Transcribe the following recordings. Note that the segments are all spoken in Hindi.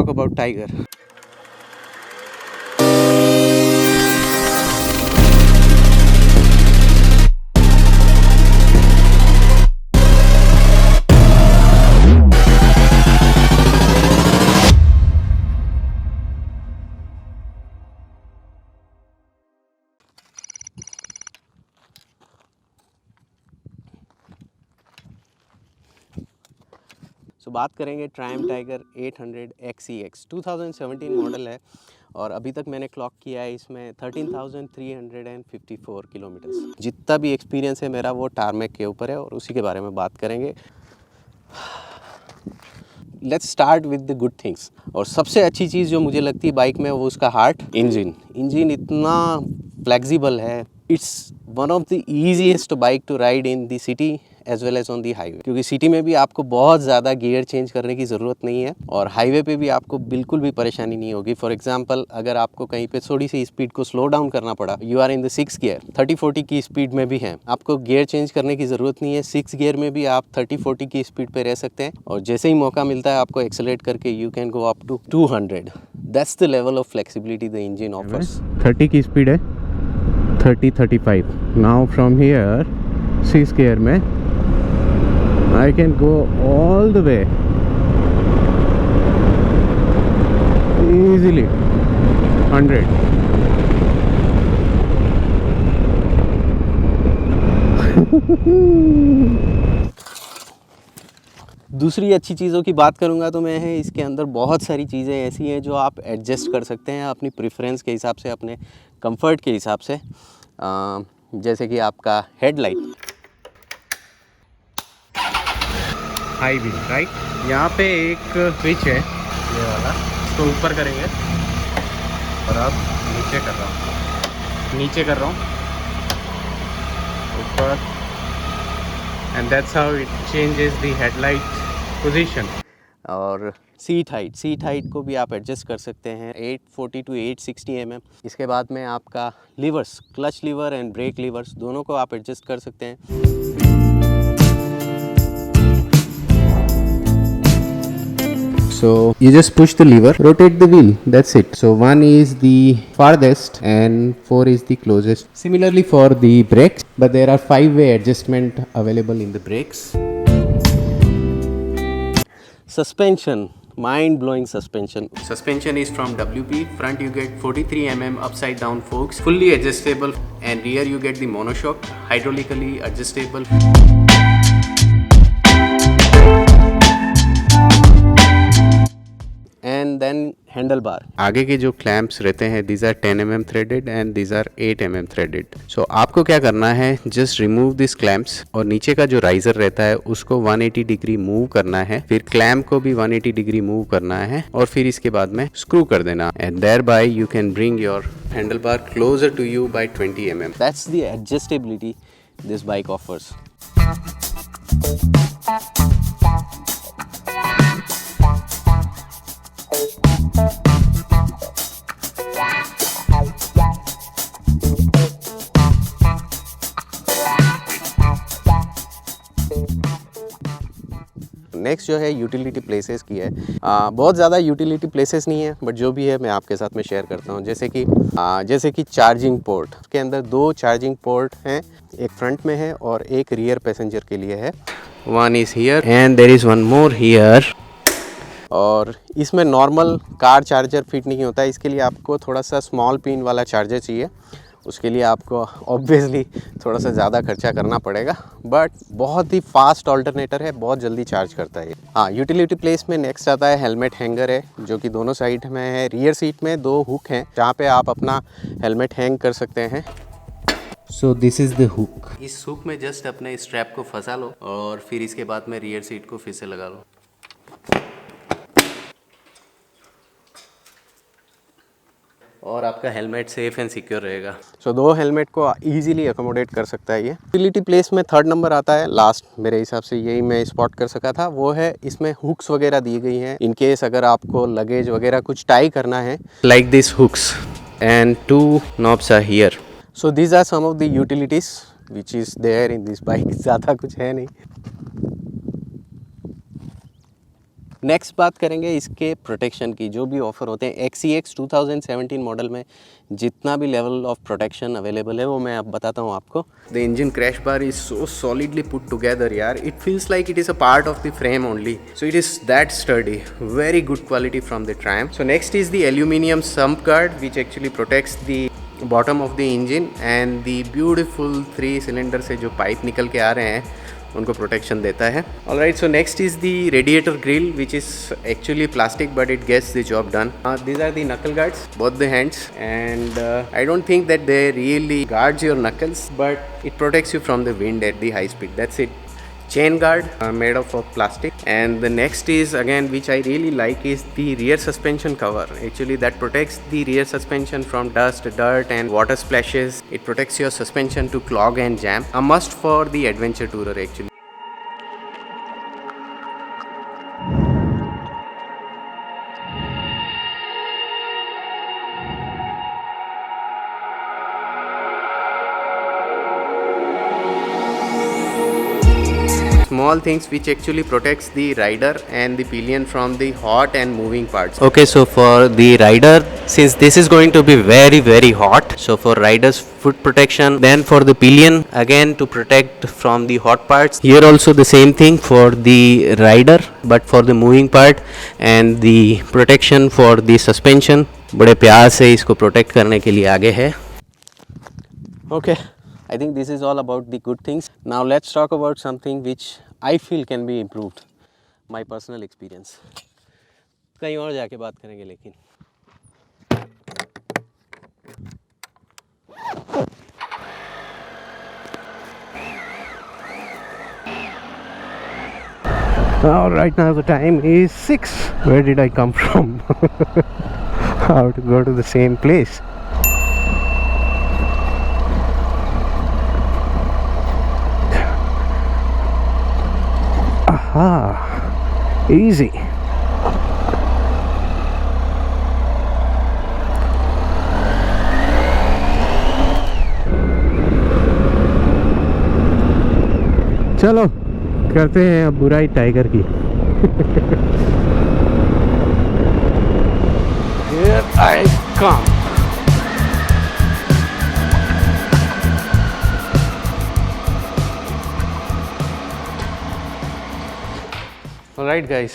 talk about Tiger. तो बात करेंगे ट्रायम्फ टाइगर 800 XEX 2017 मॉडल है और अभी तक मैंने क्लॉक किया है इसमें 13,354 किलोमीटर्स। जितना भी एक्सपीरियंस है मेरा वो टारमेक के ऊपर है और उसी के बारे में बात करेंगे। Let's start with the good things. और सबसे अच्छी चीज़ जो मुझे लगती है बाइक में वो उसका हार्ट इंजन इतना फ्लेक्सिबल है। It's one of the easiest bike to ride in the city as well as on the highway, क्योंकि सिटी में भी आपको बहुत ज़्यादा गियर चेंज करने की ज़रूरत नहीं है और हाईवे पे भी आपको बिल्कुल भी परेशानी नहीं होगी। फॉर एग्जांपल अगर आपको कहीं पे थोड़ी सी स्पीड को स्लो डाउन करना पड़ा, you are in the 6th gear, 30-40 की स्पीड में भी है, आपको गियर चेंज करने की ज़रूरत नहीं है। 6th गियर में भी आप 30-40 की स्पीड पे रह सकते हैं और जैसे ही मौका मिलता है आपको एक्सेलरेट करके you can go up to 200। That's the level of flexibility the engine offers. 30 की स्पीड है, 30-35। Now from here 6th gear में I can go all the way easily 100. दूसरी अच्छी चीज़ों की बात करूंगा तो मैं है इसके अंदर बहुत सारी चीज़ें ऐसी हैं जो आप एडजस्ट कर सकते हैं अपनी प्रेफरेंस के हिसाब से, अपने कंफर्ट के हिसाब से। जैसे कि आपका हेडलाइट, हाई बीम, राइट। यहाँ पे एक स्विच है ये वाला, इसको ऊपर करेंगे और अब नीचे कर रहा हूँ, ऊपर, and that's how it changes the headlight position. और सीट हाइट को भी आप एडजस्ट कर सकते हैं 840 to 860 mm। इसके बाद में आपका levers, clutch lever and brake levers दोनों को आप एडजस्ट कर सकते हैं। So you just push the lever, rotate the wheel, that's it. So 1 is the farthest and 4 is the closest. Similarly for the brakes, but there are 5-way adjustment available in the brakes. Suspension, mind-blowing suspension. Suspension is from WP. Front you get 43 mm upside down forks, fully adjustable, and rear you get the monoshock, hydraulically adjustable. And then handle bar, आगे के जो क्लैंप्स रहते हैं these are 10 mm threaded and these are 8 mm threaded. So आपको क्या करना है, just remove these clamps और नीचे का जो राइजर रहता है उसको 180 डिग्री मूव करना है, फिर क्लैंप को भी 180 डिग्री मूव करना है और फिर इसके बाद में स्क्रू कर देना, and thereby you can bring your handlebar closer to you by 20 mm. That's the adjustability this bike offers. Next जो है यूटिलिटी प्लेसेस की है। बहुत ज़्यादा यूटिलिटी प्लेसेस नहीं है बट जो भी है मैं आपके साथ में शेयर करता हूँ। जैसे कि चार्जिंग पोर्ट के अंदर 2 चार्जिंग पोर्ट हैं, एक फ्रंट में है और एक रियर पैसेंजर के लिए है। 1 is here and there is one more here। और इसमें नॉर्मल कार चार्जर फिट नहीं होता है, इसके लिए आपको थोड़ा सा स्मॉल पिन वाला चार्जर चाहिए। उसके लिए आपको ऑब्वियसली थोड़ा सा ज़्यादा खर्चा करना पड़ेगा बट बहुत ही फास्ट ऑल्टरनेटर है, बहुत जल्दी चार्ज करता है। हाँ, यूटिलिटी प्लेस में नेक्स्ट आता है हेलमेट हैंगर है जो कि दोनों साइड में है। रियर सीट में 2 हुक हैं जहाँ पे आप अपना हेलमेट हैंग कर सकते हैं। So this is the hook. इस हुक में जस्ट अपने स्ट्रैप को फंसा लो और फिर इसके बाद में रियर सीट को फिर से लगा लो। और आपका हेलमेट सेफ एंड सिक्योर रहेगा। सो 2 हेलमेट को इजीली अकोमोडेट कर सकता है ये। यूटिलिटी प्लेस में 3rd नंबर आता है, लास्ट मेरे हिसाब से यही मैं स्पॉट कर सका था, वो है इसमें हुक्स वगैरह दी गई हैं इन केस अगर आपको लगेज वगैरह कुछ टाई करना है, like this hooks and 2 knobs are here. So these are some of the utilities which is there in this bike. ज़्यादा कुछ है नहीं। नेक्स्ट बात करेंगे इसके प्रोटेक्शन की। जो भी ऑफ़र होते हैं XEX 2017 मॉडल में जितना भी लेवल ऑफ प्रोटेक्शन अवेलेबल है वो मैं अब बताता हूँ आपको। The engine crash bar is so solidly put together यार, it feels like it is a part of the frame only, so it is that sturdy, very good quality from the Triumph. So next is the aluminum sump guard which actually protects the bottom of the engine and the beautiful 3 cylinder से जो पाइप निकल के आ रहे हैं उनको प्रोटेक्शन देता है। Alright, so next is the radiator grill which is actually plastic but it gets the job done. These are the knuckle guards, both the hands, and I don't think that they really guards your knuckles, but it protects you from the wind at the high speed. That's it. Chain guard made of plastic. And the next is again which I really like is the rear suspension cover. Actually that protects the rear suspension from dust, dirt and water splashes. It protects your suspension to clog and jam. A must for the adventure tourer actually. Small things which actually protects the rider and the pillion from the hot and moving parts. Okay, so for the rider, since this is going to be very hot, so for rider's foot protection, then for the pillion again to protect from the hot parts. Here also the same thing for the rider but for the moving part, and the protection for the suspension बड़े प्यार से इसको प्रोटेक्ट करने के लिए आगे है। Okay, I think this is all about the good things. Now let's talk about something which I feel can be improved. My personal experience. कहीं और जाके बात करेंगे लेकिन। Now right now the time is 6. Where did I come from? How to go to the same place? Aha, easy. चलो करते हैं अब बुराई टाइगर की। Here I come. Alright guys,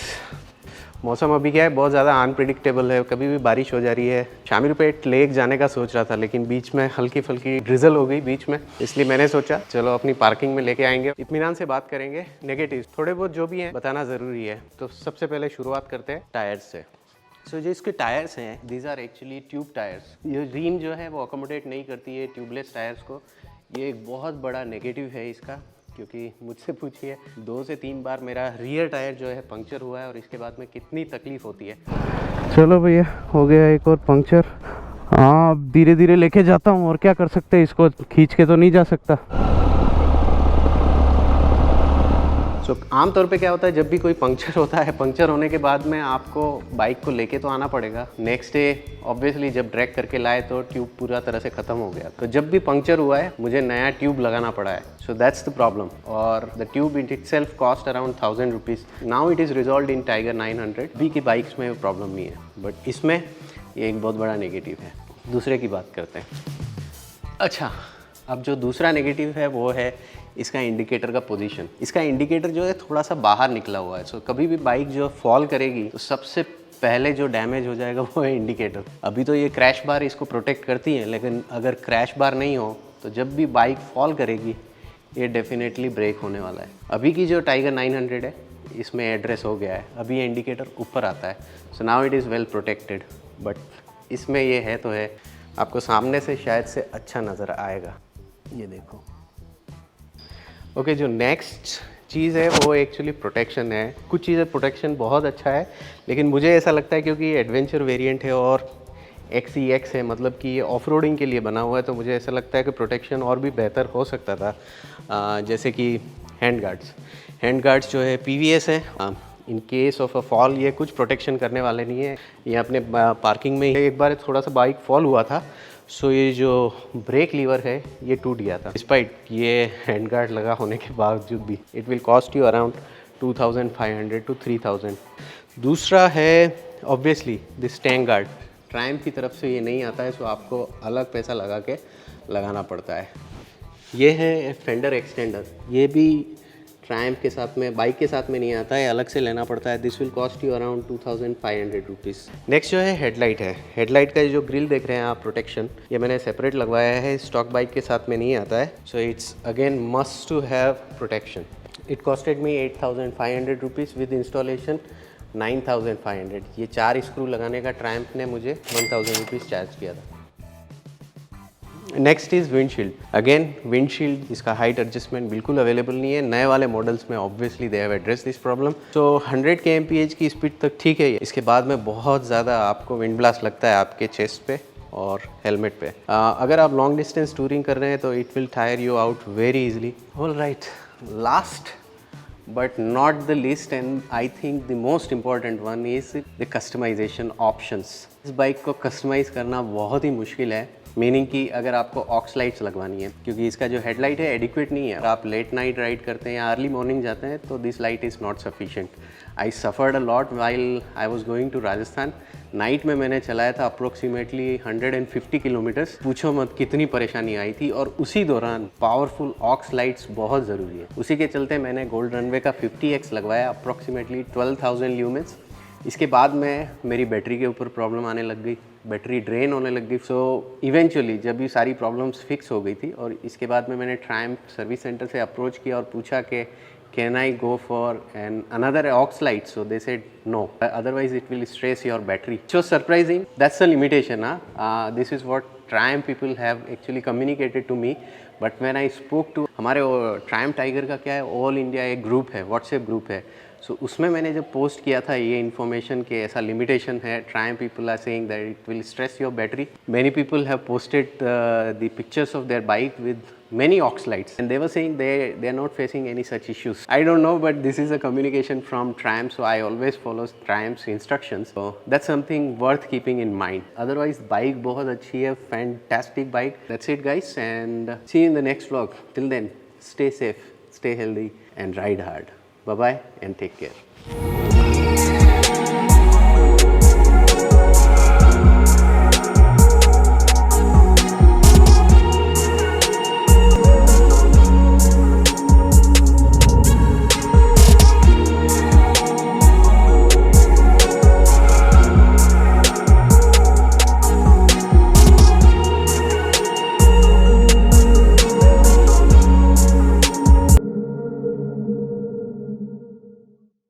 मौसम अभी क्या है, बहुत ज़्यादा अनप्रिडिक्टेबल है, कभी भी बारिश हो जा रही है। शामीरपेट लेक जाने का सोच रहा था लेकिन बीच में हल्की फुल्की ड्रिजल हो गई बीच में, इसलिए मैंने सोचा चलो अपनी पार्किंग में लेके आएंगे, इत्मीनान से बात करेंगे। नेगेटिव थोड़े बहुत जो भी हैं बताना ज़रूरी है। तो सबसे पहले शुरुआत करते हैं टायर्स से। सो जो इसके टायर्स हैं, these are actually tube tyres. ये रिम जो है वो अकोमोडेट नहीं करती है ट्यूबलेस टायर्स को। ये एक बहुत बड़ा नेगेटिव है इसका, क्योंकि मुझसे पूछिए 2 से 3 बार मेरा रियर टायर जो है पंक्चर हुआ है और इसके बाद में कितनी तकलीफ़ होती है। चलो भैया, हो गया एक और पंक्चर। हाँ, धीरे धीरे लेके जाता हूँ और क्या कर सकते हैं, इसको खींच के तो नहीं जा सकता। सो आमतौर पे क्या होता है, जब भी कोई पंक्चर होता है, पंक्चर होने के बाद में आपको बाइक को लेके तो आना पड़ेगा। नेक्स्ट डे ऑब्वियसली जब ड्रैग करके लाए तो ट्यूब पूरा तरह से ख़त्म हो गया। तो जब भी पंक्चर हुआ है मुझे नया ट्यूब लगाना पड़ा है। So that's the problem. और the tube it itself cost around 1000 rupees. Now it is resolve in Tiger 900। बी की बाइक्स में प्रॉब्लम नहीं है, बट इसमें ये एक बहुत बड़ा नेगेटिव है। दूसरे की बात करते हैं। अच्छा, अब जो दूसरा नेगेटिव है वो है इसका इंडिकेटर का पोजीशन। इसका इंडिकेटर जो है थोड़ा सा बाहर निकला हुआ है। सो कभी भी बाइक जो फॉल करेगी तो सबसे पहले जो डैमेज हो जाएगा वो है इंडिकेटर। अभी तो ये क्रैश बार इसको प्रोटेक्ट करती है, लेकिन अगर क्रैश बार नहीं हो तो जब भी बाइक फॉल करेगी ये डेफिनेटली ब्रेक होने वाला है। अभी की जो टाइगर 900 है इसमें एड्रेस हो गया है, अभी ये इंडिकेटर ऊपर आता है। So now it is well protected, but इसमें ये है तो है, आपको सामने से शायद से अच्छा नज़र आएगा। ये देखो। ओके, जो नेक्स्ट चीज़ है वो एक्चुअली प्रोटेक्शन है। कुछ चीज़ें प्रोटेक्शन बहुत अच्छा है, लेकिन मुझे ऐसा लगता है क्योंकि ये एडवेंचर वेरिएंट है और XEX है, मतलब कि ये ऑफ रोडिंग के लिए बना हुआ है, तो मुझे ऐसा लगता है कि प्रोटेक्शन और भी बेहतर हो सकता था। जैसे कि हैंड गार्ड्स जो है PVS है। In case of a fall ये कुछ प्रोटेक्शन करने वाले नहीं है। ये अपने पार्किंग में एक बार थोड़ा सा बाइक फॉल हुआ था, सो ये जो ब्रेक लीवर है ये टूट गया था। डिस्पाइट ये हैंड गार्ड लगा होने के बावजूद भी it will cost you around 2500 to 3000। दूसरा है obviously this tank guard. Triumph की तरफ से ये नहीं आता है, सो आपको अलग पैसा लगा के लगाना पड़ता है। ये है फेंडर एक्सटेंडर, ये भी ट्रायम्फ के साथ में, बाइक के साथ में नहीं आता है, अलग से लेना पड़ता है। This will cost you around 2500 rupees. Next जो है हेडलाइट है। हेडलाइट का जो ग्रिल देख रहे हैं आप, प्रोटेक्शन, ये मैंने सेपरेट लगवाया है, स्टॉक बाइक के साथ में नहीं आता है। So it's again must to have protection. It costed me 8500 rupees with installation 9500। ये 4 स्क्रू लगाने का ट्रायम्फ ने मुझे 1000 रुपीज़ चार्ज किया था। Next is windshield. Again windshield, इसका हाइट एडजस्टमेंट बिल्कुल अवेलेबल नहीं है। नए वाले मॉडल्स में obviously they have address this problem. तो 100 kmph की स्पीड तक ठीक है, इसके बाद में बहुत ज़्यादा आपको विंड ब्लास्ट लगता है आपके चेस्ट पे और हेलमेट पे। अगर आप लॉन्ग डिस्टेंस टूरिंग कर रहे हैं तो it will tyre you out very easily. All right, last but not the least and I think the most important one is the customization options। इस बाइक को कस्टमाइज़ करना बहुत ही मुश्किल है, मीनिंग कि अगर आपको ऑक्स लाइट्स लगवानी है, क्योंकि इसका जो हेडलाइट है एडिक्वेट नहीं है। अगर आप लेट नाइट राइड करते हैं या अर्ली मॉर्निंग जाते हैं तो this light is not sufficient. I suffered a lot while I was going to Rajasthan. Night में मैंने चलाया था अप्रोक्सीमेटली 150 किलोमीटर्स, पूछो मत कितनी परेशानी आई थी। और उसी दौरान पावरफुल ऑक्स लाइट्स बहुत ज़रूरी है। उसी के चलते मैंने गोल्ड रनवे का 50X लगवाया, अप्रोक्सीमेटली 12,000 ल्यूमेंस। इसके बाद में मेरी बैटरी के ऊपर प्रॉब्लम आने लग गई, बैटरी ड्रेन होने लग गई। सो इवेंचुअली जब ये सारी प्रॉब्लम्स फिक्स हो गई थी और इसके बाद में मैंने ट्रायम्फ सर्विस सेंटर से अप्रोच किया और पूछा कि can I go for another aux light? So they said no, otherwise it will stress your battery. So surprising, that's a limitation. This is what Triumph people have actually communicated to me. But when I spoke to हमारे Triumph Tiger का क्या है, ऑल इंडिया एक ग्रुप है, व्हाट्सएप ग्रुप है। सो उसमें मैंने जब पोस्ट किया था ये इन्फॉर्मेशन के ऐसा लिमिटेशन है, Triumph people are saying that it will stress your battery. Many people have posted the pictures of their bike with many aux lights and they were saying they are not facing any such issues. I don't know, but this is a communication from Triumph, so I always follow Triumph's instructions. So that's something worth keeping in mind. Otherwise bike बहुत अच्छी है, fantastic bike. That's it guys, and see you in the next vlog. Till then, stay safe, stay healthy and ride hard. Bye bye and take care.